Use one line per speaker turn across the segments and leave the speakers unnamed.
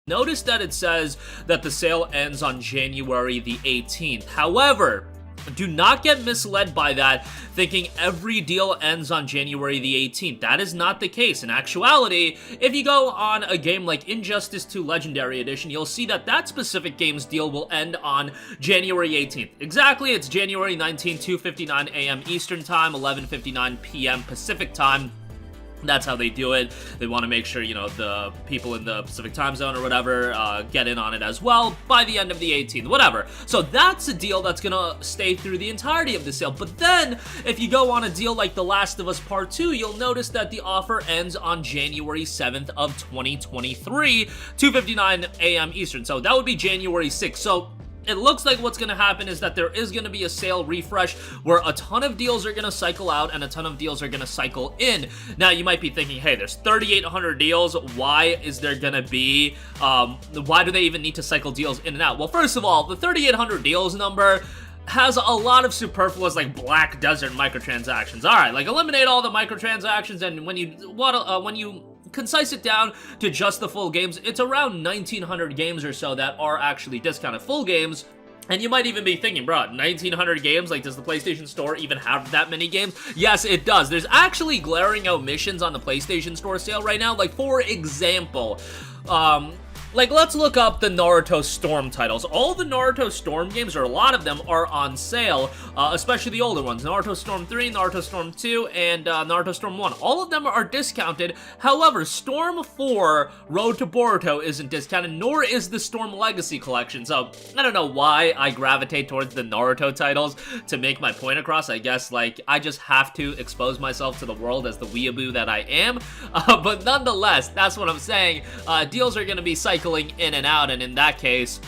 Notice that it says that the sale ends on January the 18th. However, do not get misled by that, thinking every deal ends on January the 18th. That is not the case. In actuality, if you go on a game like Injustice 2 Legendary Edition, you'll see that that specific game's deal will end on January 18th. Exactly, it's January 19th, 2:59 a.m. Eastern Time, 11:59 p.m. Pacific Time. That's how they do it. They want to make sure, you know, the people in the Pacific time zone or whatever get in on it as well by the end of the 18th, whatever. So that's a deal that's gonna stay through the entirety of the sale. But then, if you go on a deal like The Last of Us Part 2, you'll notice that the offer ends on January 7th of 2023, 2:59 a.m. Eastern. So that would be January 6th. So it looks like what's going to happen is that there is going to be a sale refresh where a ton of deals are going to cycle out and a ton of deals are going to cycle in. Now, you might be thinking, hey, there's 3,800 deals. Why is there going to be, why do they even need to cycle deals in and out? Well, first of all, the 3,800 deals number has a lot of superfluous, like, Black Desert microtransactions. All right, like, eliminate all the microtransactions, and when you concise it down to just the full games, it's around 1,900 games or so that are actually discounted full games. And you might even be thinking, bro, 1,900 games? Like, does the PlayStation Store even have that many games? Yes, it does. There's actually glaring omissions on the PlayStation Store sale right now. Like, for example, like, let's look up the Naruto Storm titles. All the Naruto Storm games, or a lot of them, are on sale, especially the older ones. Naruto Storm 3, Naruto Storm 2, and Naruto Storm 1. All of them are discounted. However, Storm 4, Road to Boruto, isn't discounted, nor is the Storm Legacy Collection. So, I don't know why I gravitate towards the Naruto titles to make my point across. I guess, like, I just have to expose myself to the world as the weeaboo that I am. But nonetheless, that's what I'm saying. Deals are going to be cycling in and out, and in that case,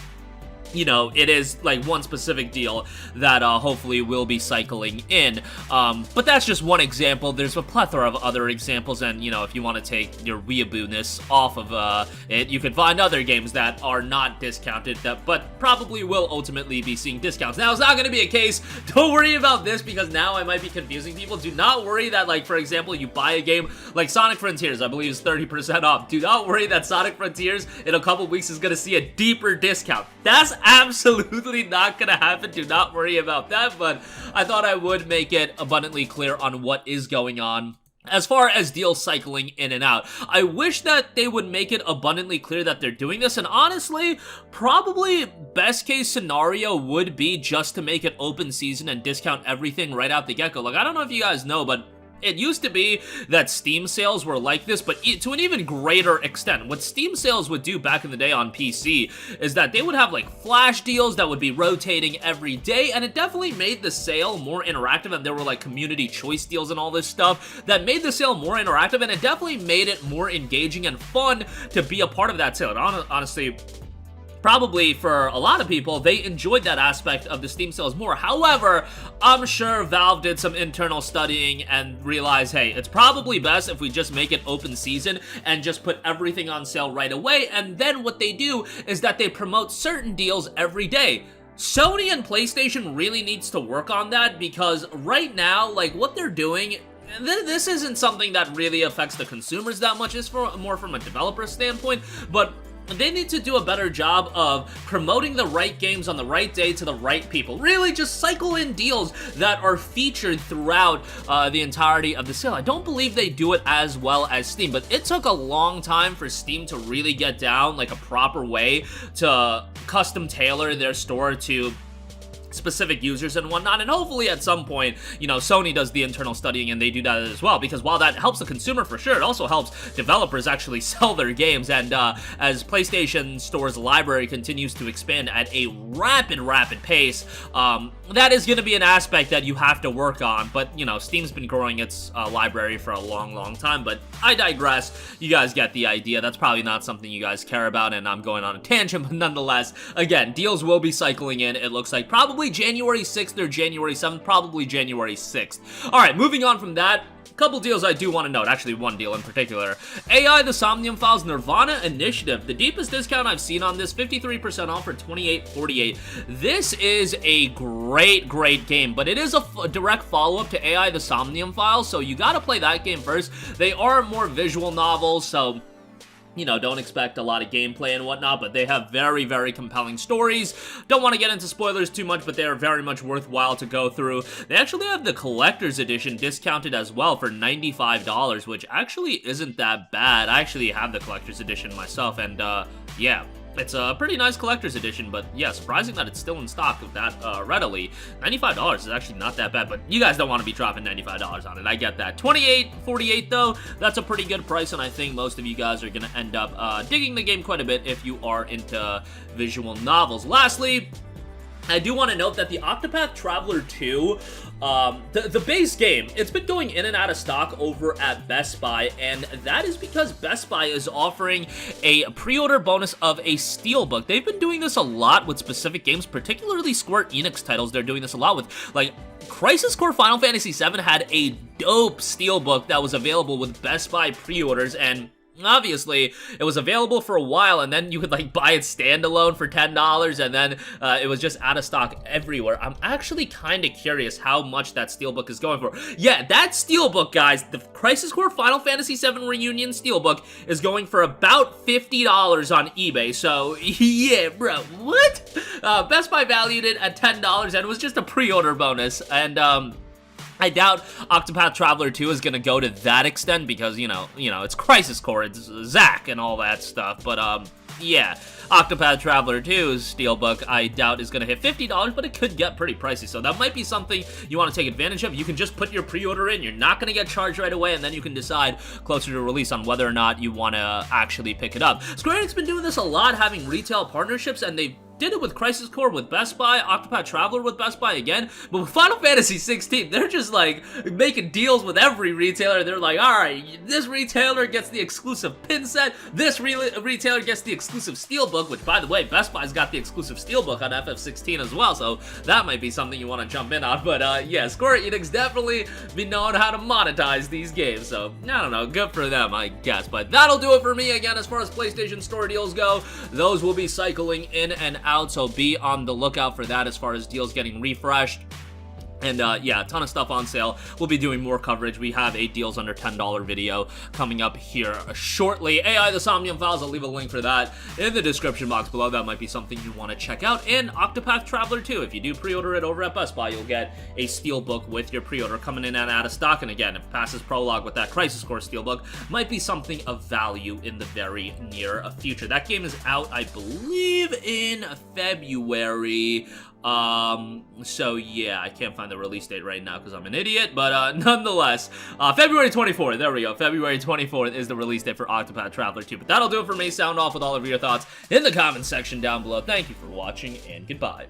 you know, it is like one specific deal that hopefully will be cycling in. But that's just one example. There's a plethora of other examples, and, you know, if you want to take your weeaboo-ness off of it, you can find other games that are not discounted, but probably will ultimately be seeing discounts. Now, it's not going to be a case. Don't worry about this, because now I might be confusing people. Do not worry that, like, for example, you buy a game like Sonic Frontiers, I believe is 30% off. Do not worry that Sonic Frontiers in a couple weeks is going to see a deeper discount. That's absolutely not gonna happen. Do not worry about that, but I thought I would make it abundantly clear on what is going on as far as deals cycling in and out. I wish that they would make it abundantly clear that they're doing this, and honestly, probably best case scenario would be just to make it open season and discount everything right out the get-go. Like, I don't know if you guys know, but it used to be that Steam sales were like this, but to an even greater extent. What Steam sales would do back in the day on PC is that they would have, like, flash deals that would be rotating every day, and it definitely made the sale more interactive, and there were, like, community choice deals and all this stuff that made the sale more interactive, and it definitely made it more engaging and fun to be a part of that sale. And honestly, probably for a lot of people, they enjoyed that aspect of the Steam sales more. However, I'm sure Valve did some internal studying and realized, hey, it's probably best if we just make it open season and just put everything on sale right away. And then what they do is that they promote certain deals every day. Sony and PlayStation really needs to work on that, because right now, like, what they're doing, this isn't something that really affects the consumers that much. It's more from a developer standpoint, but they need to do a better job of promoting the right games on the right day to the right people. Really just cycle in deals that are featured throughout the entirety of the sale. I don't believe they do it as well as Steam, but it took a long time for Steam to really get down, like, a proper way to custom tailor their store to specific users and whatnot, and hopefully at some point, you know, Sony does the internal studying and they do that as well, because while that helps the consumer for sure, it also helps developers actually sell their games. And as PlayStation Store's library continues to expand at a rapid pace, that is going to be an aspect that you have to work on. But, you know, Steam's been growing its library for a long time, but I digress. You guys get the idea. That's probably not something you guys care about, and I'm going on a tangent, but nonetheless, again, deals will be cycling in, it looks like, probably January 6th or January 7th, probably January 6th. Alright, moving on from that, couple deals I do want to note, actually one deal in particular. AI The Somnium Files Nirvana Initiative, the deepest discount I've seen on this, 53% off for $28.48. This is a great game, but it is a direct follow-up to AI The Somnium Files, so you gotta play that game first. They are more visual novels, so You know, don't expect a lot of gameplay and whatnot, but they have very, very compelling stories. Don't want to get into spoilers too much, but they are very much worthwhile to go through. They actually have the collector's edition discounted as well for $95, which actually isn't that bad. I actually have the collector's edition myself, and yeah. It's a pretty nice collector's edition, but yeah, surprising that it's still in stock that readily. $95 is actually not that bad, but you guys don't want to be dropping $95 on it. I get that. $28.48 though, that's a pretty good price, and I think most of you guys are going to end up digging the game quite a bit if you are into visual novels. Lastly, I do want to note that the Octopath Traveler 2, the base game, it's been going in and out of stock over at Best Buy, and that is because Best Buy is offering a pre-order bonus of a Steelbook. They've been doing this a lot with specific games, particularly Square Enix titles. They're doing this a lot with, like, Crisis Core Final Fantasy VII had a dope Steelbook that was available with Best Buy pre-orders, and obviously, it was available for a while, and then you could, like, buy it standalone for $10, and then it was just out of stock everywhere. I'm actually kind of curious how much that Steelbook is going for. Yeah, that Steelbook, guys, the Crisis Core Final Fantasy VII Reunion Steelbook is going for about $50 on eBay, so, yeah, bro, what? Best Buy valued it at $10, and it was just a pre-order bonus, and, I doubt Octopath Traveler 2 is gonna go to that extent because, you know, it's Crisis Core, it's Zack and all that stuff, but, yeah. Octopath Traveler 2's Steelbook, I doubt is gonna hit $50, but it could get pretty pricey, so that might be something you want to take advantage of. You can just put your pre-order in, you're not gonna get charged right away, and then you can decide closer to release on whether or not you want to actually pick it up. Square Enix been doing this a lot, having retail partnerships, and they did it with Crisis Core with Best Buy, Octopath Traveler with Best Buy again, but with Final Fantasy 16, they're just, like, making deals with every retailer. They're like, alright, this retailer gets the exclusive pin set, this retailer gets the exclusive Steelbook, which, by the way, Best Buy's got the exclusive Steelbook on FF16 as well, so that might be something you want to jump in on, but, yeah, Square Enix definitely be knowing how to monetize these games, so, I don't know, good for them, I guess, but that'll do it for me. Again, as far as PlayStation Store deals go, those will be cycling in and out, so be on the lookout for that as far as deals getting refreshed. And, yeah, a ton of stuff on sale. We'll be doing more coverage. We have a deals under $10 video coming up here shortly. AI The Somnium Files, I'll leave a link for that in the description box below. That might be something you want to check out. And Octopath Traveler 2, if you do pre-order it over at Best Buy, you'll get a Steelbook with your pre-order coming in and out of stock. And again, if it passes Prologue with that Crisis Core Steelbook, might be something of value in the very near future. That game is out, I believe, in February. So yeah, I can't find the release date right now because I'm an idiot, but nonetheless, February 24th, there we go, February 24th is the release date for Octopath Traveler 2, but that'll do it for me. Sound off with all of your thoughts in the comments section down below. Thank you for watching, and goodbye.